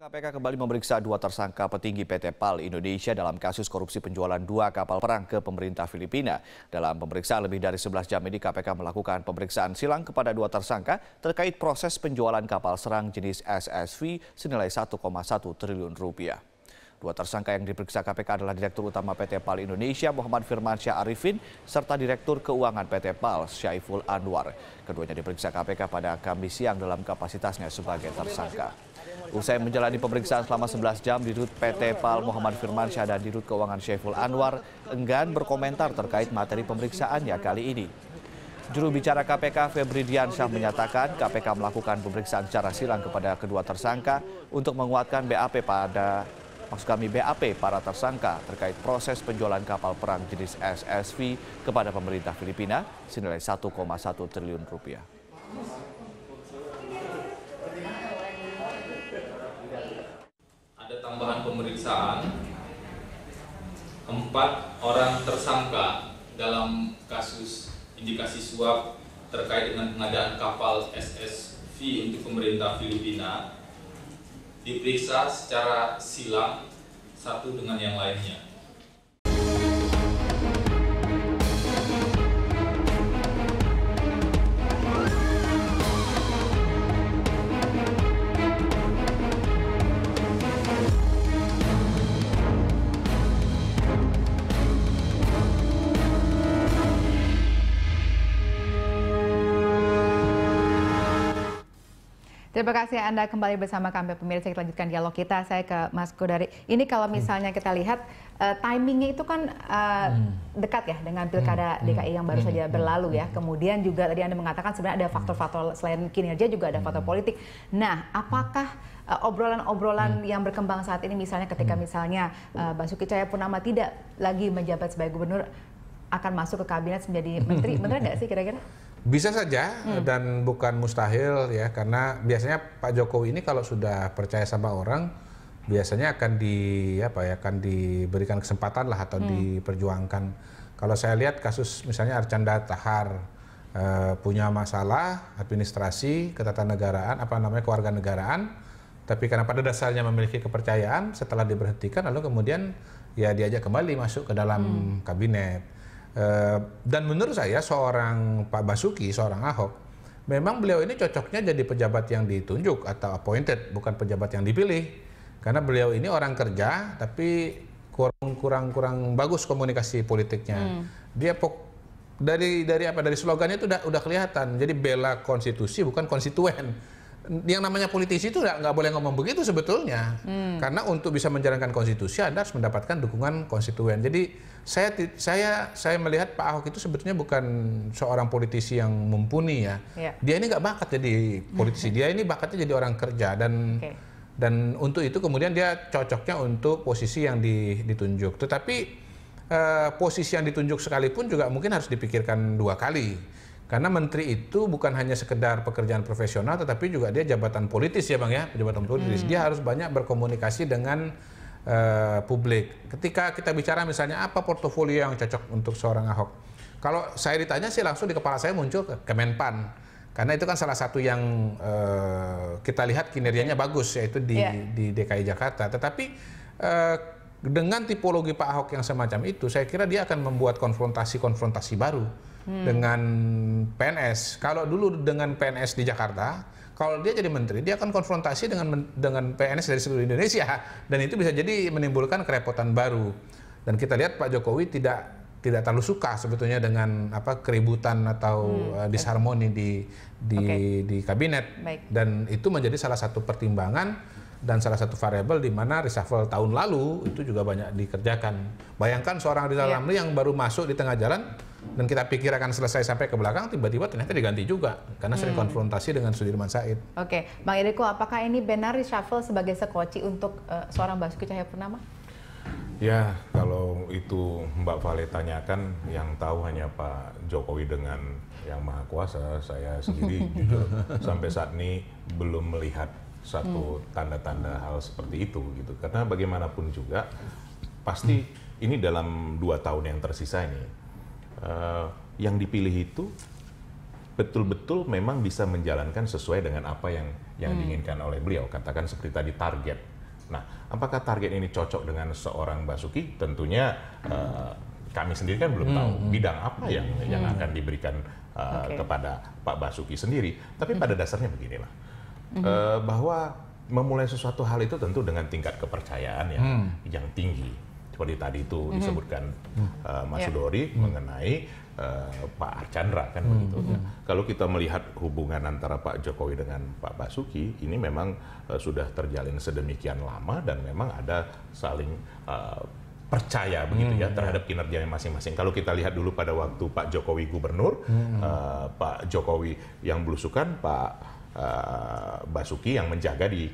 KPK kembali memeriksa dua tersangka petinggi PT PAL Indonesia dalam kasus korupsi penjualan dua kapal perang ke pemerintah Filipina. Dalam pemeriksaan lebih dari 11 jam ini, KPK melakukan pemeriksaan silang kepada dua tersangka terkait proses penjualan kapal serang jenis SSV senilai 1,1 triliun rupiah. Dua tersangka yang diperiksa KPK adalah Direktur Utama PT PAL Indonesia Muhammad Firmansyah Arifin serta Direktur Keuangan PT PAL Syaiful Anwar. Keduanya diperiksa KPK pada Kamis siang dalam kapasitasnya sebagai tersangka. Usai menjalani pemeriksaan selama 11 jam, Dirut PT PAL Muhammad Firmansyah dan Dirut Keuangan Syaiful Anwar enggan berkomentar terkait materi pemeriksaannya kali ini. Juru bicara KPK Febri Diansyah menyatakan KPK melakukan pemeriksaan secara silang kepada kedua tersangka untuk menguatkan BAP para tersangka terkait proses penjualan kapal perang jenis SSV kepada pemerintah Filipina senilai 1,1 triliun rupiah. Ada tambahan pemeriksaan 4 orang tersangka dalam kasus indikasi suap terkait dengan pengadaan kapal SSV untuk pemerintah Filipina diperiksa secara silang satu dengan yang lainnya. Terima kasih Anda kembali bersama kami pemirsa. Kita lanjutkan dialog kita. Saya ke Mas Kodari. Ini kalau misalnya kita lihat timingnya itu kan dekat ya dengan Pilkada DKI yang baru saja berlalu ya. Kemudian juga tadi Anda mengatakan sebenarnya ada faktor-faktor selain kinerja juga ada faktor politik. Nah, apakah obrolan-obrolan yang berkembang saat ini misalnya ketika misalnya Basuki Cahayapurnama tidak lagi menjabat sebagai gubernur akan masuk ke kabinet menjadi menteri, benar nggak sih kira-kira? Bisa saja dan bukan mustahil ya, karena biasanya Pak Jokowi ini kalau sudah percaya sama orang biasanya akan diberikan kesempatan lah atau diperjuangkan. Kalau saya lihat kasus misalnya Archandra Tahar punya masalah administrasi, ketatanegaraan, kewarganegaraan, tapi karena pada dasarnya memiliki kepercayaan setelah diberhentikan lalu kemudian ya diajak kembali masuk ke dalam kabinet. Dan menurut saya seorang Pak Basuki, seorang Ahok, memang beliau ini cocoknya jadi pejabat yang ditunjuk atau appointed, bukan pejabat yang dipilih. Karena beliau ini orang kerja, tapi kurang bagus komunikasi politiknya. Dia dari slogannya itu udah kelihatan. Jadi bela konstitusi bukan konstituen. Yang namanya politisi itu nggak boleh ngomong begitu sebetulnya. Karena untuk bisa menjalankan konstitusi Anda harus mendapatkan dukungan konstituen. Jadi saya melihat Pak Ahok itu sebetulnya bukan seorang politisi yang mumpuni ya. Dia ini nggak bakat jadi politisi. Dia ini bakatnya jadi orang kerja dan untuk itu kemudian dia cocoknya untuk posisi yang ditunjuk. Tetapi posisi yang ditunjuk sekalipun juga mungkin harus dipikirkan dua kali. Karena menteri itu bukan hanya sekedar pekerjaan profesional, tetapi juga dia jabatan politis ya Bang ya, jabatan politis. Dia harus banyak berkomunikasi dengan publik. Ketika kita bicara misalnya apa portofolio yang cocok untuk seorang Ahok. Kalau saya ditanya sih langsung di kepala saya muncul Kemenpan. Karena itu kan salah satu yang kita lihat kinerjanya bagus yaitu di DKI Jakarta. Tetapi dengan tipologi Pak Ahok yang semacam itu, saya kira dia akan membuat konfrontasi baru dengan PNS. Kalau dulu dengan PNS di Jakarta, kalau dia jadi menteri, dia akan konfrontasi dengan PNS dari seluruh Indonesia, dan itu bisa jadi menimbulkan kerepotan baru. Dan kita lihat Pak Jokowi tidak terlalu suka sebetulnya dengan keributan atau disharmoni di kabinet. Dan itu menjadi salah satu pertimbangan dan salah satu variabel di mana reshuffle tahun lalu itu juga banyak dikerjakan. Bayangkan seorang Rizal Ramli yang baru masuk di tengah jalan dan kita pikir akan selesai sampai ke belakang, tiba-tiba ternyata diganti juga karena sering konfrontasi dengan Sudirman Said. Oke, Bang Eriko, apakah ini benar reshuffle sebagai sekoci untuk seorang Basuki Cahayapurnama? Ya, kalau itu Mbak Vale tanyakan, yang tahu hanya Pak Jokowi dengan Yang Maha Kuasa. Saya sendiri jujur sampai saat ini belum melihat satu tanda-tanda hal seperti itu gitu. Karena bagaimanapun juga pasti ini dalam 2 tahun yang tersisa ini yang dipilih itu betul-betul memang bisa menjalankan sesuai dengan apa yang diinginkan oleh beliau. Katakan seperti tadi target. Nah, apakah target ini cocok dengan seorang Basuki? Tentunya kami sendiri kan belum tahu bidang apa yang akan diberikan kepada Pak Basuki sendiri. Tapi pada dasarnya beginilah, bahwa memulai sesuatu hal itu tentu dengan tingkat kepercayaan yang tinggi. Seperti tadi itu disebutkan Mas Sudori mengenai Pak Archandra kan begitu. Kalau kita melihat hubungan antara Pak Jokowi dengan Pak Basuki, ini memang sudah terjalin sedemikian lama dan memang ada saling percaya begitu ya terhadap kinerjanya masing-masing. Kalau kita lihat dulu pada waktu Pak Jokowi gubernur, Pak Jokowi yang belusukan, Pak Basuki yang menjaga di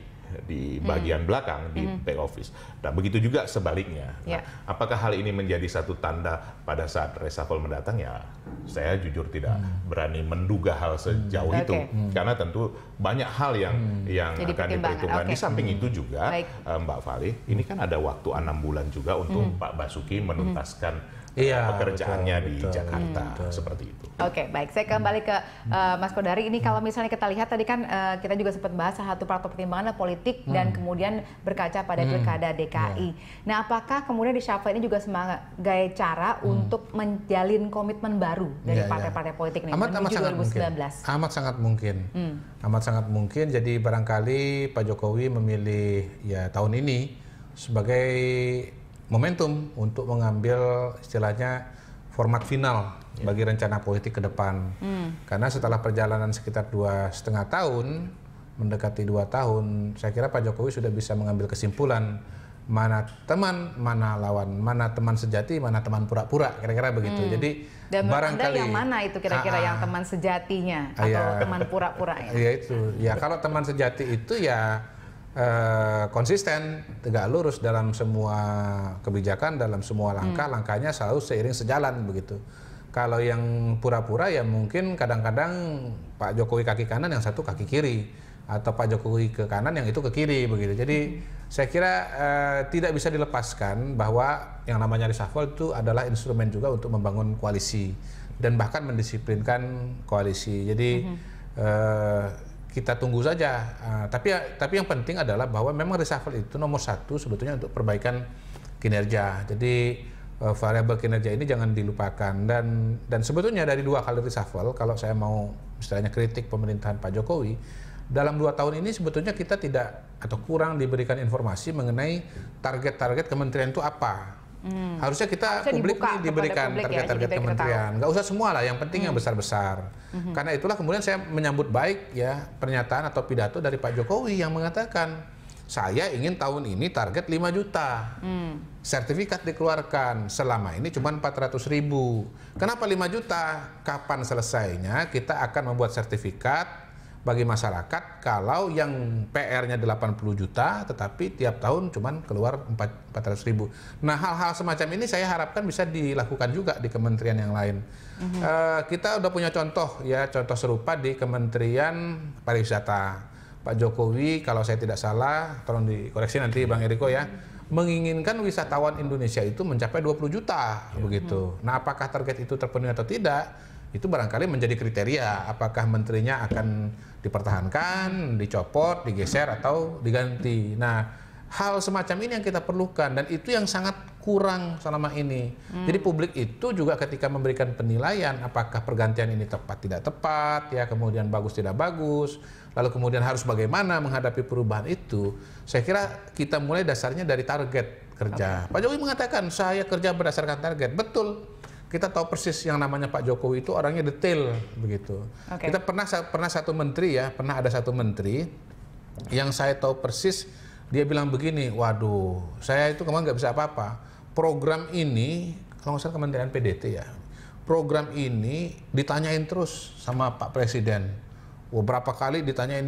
bagian belakang di back office. Dan begitu juga sebaliknya. Nah, apakah hal ini menjadi satu tanda pada saat reshuffle mendatang? Ya, saya jujur tidak berani menduga hal sejauh itu, karena tentu banyak hal yang akan diperhitungkan. Di samping itu juga, Mbak Fali, ini kan ada waktu 6 bulan juga untuk Pak Basuki menuntaskan pekerjaannya di Jakarta, seperti itu. Oke, baik. Saya kembali ke Mas Kodari. Ini kalau misalnya kita lihat tadi kan kita juga sempat bahas satu faktor pertimbangan politik dan kemudian berkaca pada pilkada DKI. Nah, apakah kemudian di shuffle ini juga sebagai cara untuk menjalin komitmen baru dari partai-partai politik ini menuju 2019? Amat sangat mungkin. Amat sangat mungkin. Jadi barangkali Pak Jokowi memilih tahun ini sebagai momentum untuk mengambil istilahnya format final bagi rencana politik ke depan. Karena setelah perjalanan sekitar 2,5 tahun, mendekati 2 tahun, saya kira Pak Jokowi sudah bisa mengambil kesimpulan mana teman, mana lawan, mana teman sejati, mana teman pura-pura, kira-kira begitu. Jadi dan barangkali yang mana itu kira-kira yang teman sejatinya atau teman pura-pura? Ya itu, ya kalau teman sejati itu ya konsisten, tegak lurus dalam semua kebijakan, dalam semua langkah-langkahnya selalu seiring sejalan begitu. Kalau yang pura-pura ya mungkin kadang-kadang Pak Jokowi kaki kanan, yang satu kaki kiri, atau Pak Jokowi ke kanan, yang itu ke kiri begitu. Jadi saya kira tidak bisa dilepaskan bahwa yang namanya reshuffle itu adalah instrumen juga untuk membangun koalisi dan bahkan mendisiplinkan koalisi. Jadi kita tunggu saja, tapi yang penting adalah bahwa memang reshuffle itu nomor 1 sebetulnya untuk perbaikan kinerja. Jadi variabel kinerja ini jangan dilupakan, dan sebetulnya dari 2 kali reshuffle, kalau saya mau istilahnya kritik pemerintahan Pak Jokowi, dalam 2 tahun ini sebetulnya kita tidak atau kurang diberikan informasi mengenai target-target kementerian itu apa. Harusnya publik ini diberikan target-target kementerian. Nggak usah semua lah, yang penting yang besar-besar. Karena itulah kemudian saya menyambut baik ya pernyataan atau pidato dari Pak Jokowi yang mengatakan, saya ingin tahun ini target 5 juta. Sertifikat dikeluarkan, selama ini cuma 400.000. Kenapa 5 juta? Kapan selesainya kita akan membuat sertifikat bagi masyarakat kalau yang PR-nya 80 juta tetapi tiap tahun cuman keluar 400.000. Nah, hal-hal semacam ini saya harapkan bisa dilakukan juga di kementerian yang lain. Kita udah punya contoh serupa di Kementerian Pariwisata. Pak Jokowi kalau saya tidak salah, tolong dikoreksi nanti Bang Eriko ya, menginginkan wisatawan Indonesia itu mencapai 20 juta begitu. Nah, apakah target itu terpenuhi atau tidak? Itu barangkali menjadi kriteria apakah menterinya akan dipertahankan, dicopot, digeser atau diganti. Nah, hal semacam ini yang kita perlukan dan itu yang sangat kurang selama ini. Jadi publik itu juga ketika memberikan penilaian apakah pergantian ini tepat tidak tepat, ya kemudian bagus tidak bagus, lalu kemudian harus bagaimana menghadapi perubahan itu. Saya kira kita mulai dasarnya dari target kerja. Pak Jokowi mengatakan saya kerja berdasarkan target, betul. Kita tahu persis yang namanya Pak Jokowi itu orangnya detail begitu. Kita pernah ada satu menteri yang saya tahu persis, dia bilang begini, waduh, saya itu kemarin nggak bisa apa-apa. Program ini, kalau nggak salah Kementerian PDT ya, program ini ditanyain terus sama Pak Presiden. Beberapa kali ditanyain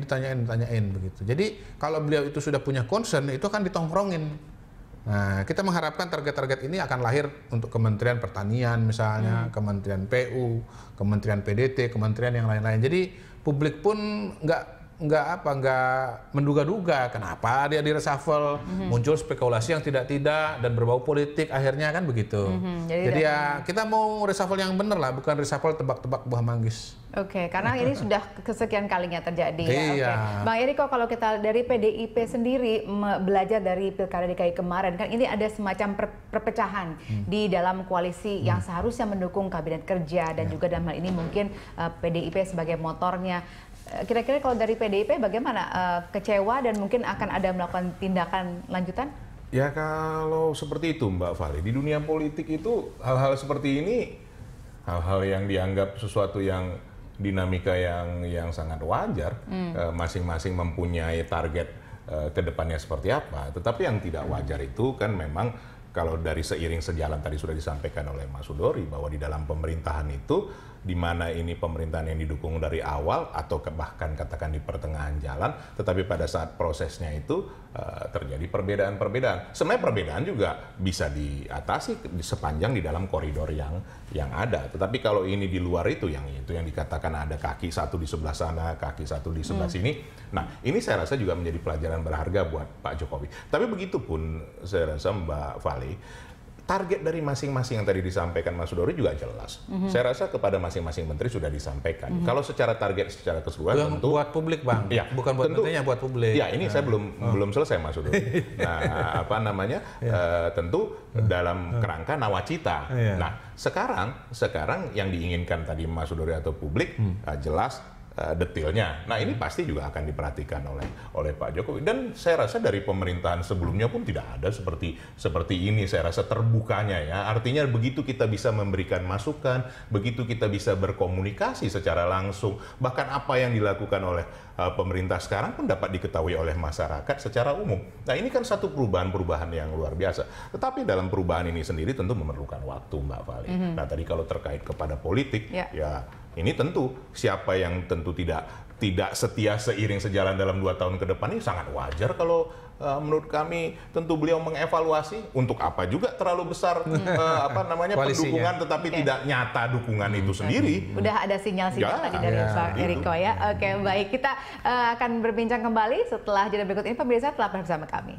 begitu. Jadi kalau beliau itu sudah punya concern, itu akan ditongkrongin. Nah, kita mengharapkan target-target ini akan lahir untuk Kementerian Pertanian misalnya, Kementerian PU, Kementerian PDT, kementerian yang lain-lain. Jadi publik pun nggak nggak menduga-duga kenapa dia di reshuffle, muncul spekulasi yang tidak-tidak dan berbau politik, akhirnya kan begitu. Jadi ya kita mau reshuffle yang bener lah, bukan reshuffle tebak-tebak buah manggis. Oke, karena ini sudah kesekian kalinya terjadi ya. Iya. Oke. Bang Eriko, kalau kita dari PDIP sendiri belajar dari Pilkada DKI kemarin, kan ini ada semacam perpecahan di dalam koalisi yang seharusnya mendukung kabinet kerja dan juga dalam hal ini mungkin PDIP sebagai motornya. Kira-kira kalau dari PDIP bagaimana? Kecewa dan mungkin akan ada melakukan tindakan lanjutan? Ya kalau seperti itu Mbak Vali, di dunia politik itu hal-hal seperti ini, hal-hal yang dianggap sesuatu yang dinamika yang sangat wajar, masing-masing mempunyai target ke depannya seperti apa. Tetapi yang tidak wajar itu kan memang kalau dari seiring sejalan tadi sudah disampaikan oleh Mas Sudori bahwa di dalam pemerintahan itu di mana ini pemerintahan yang didukung dari awal atau bahkan katakan di pertengahan jalan, tetapi pada saat prosesnya itu terjadi perbedaan-perbedaan. Sebenarnya perbedaan juga bisa diatasi sepanjang di dalam koridor yang ada. Tetapi kalau ini di luar itu yang dikatakan ada kaki satu di sebelah sana, kaki satu di sebelah sini. Nah, ini saya rasa juga menjadi pelajaran berharga buat Pak Jokowi. Tapi begitupun saya rasa Mbak Vali, target dari masing-masing yang tadi disampaikan Mas Sudori juga jelas. Saya rasa kepada masing-masing menteri sudah disampaikan. Kalau secara target, secara keseluruhan tentu buat publik Bang, ya, bukan buat menterinya, buat publik. Ya, ini saya belum selesai Mas Sudori. Nah, tentu dalam kerangka nawacita. Nah, sekarang yang diinginkan tadi Mas Sudori atau publik jelas detailnya. Nah, ini pasti juga akan diperhatikan oleh Pak Jokowi. Dan saya rasa dari pemerintahan sebelumnya pun tidak ada seperti ini. Saya rasa terbukanya ya. Artinya begitu kita bisa memberikan masukan, begitu kita bisa berkomunikasi secara langsung, bahkan apa yang dilakukan oleh pemerintah sekarang pun dapat diketahui oleh masyarakat secara umum. Nah, ini kan satu perubahan yang luar biasa. Tetapi dalam perubahan ini sendiri tentu memerlukan waktu, Mbak Vali. Nah, tadi kalau terkait kepada politik, ya ini tentu siapa yang tentu tidak setia seiring sejalan dalam 2 tahun ke depan ini sangat wajar kalau menurut kami tentu beliau mengevaluasi untuk apa juga terlalu besar pendukungan tetapi tidak nyata dukungan itu sendiri. Udah ada sinyal-sinyal tadi dari Pak Eriko ya. Oke, baik, kita akan berbincang kembali setelah jeda berikut ini. Pemirsa tetap bersama kami.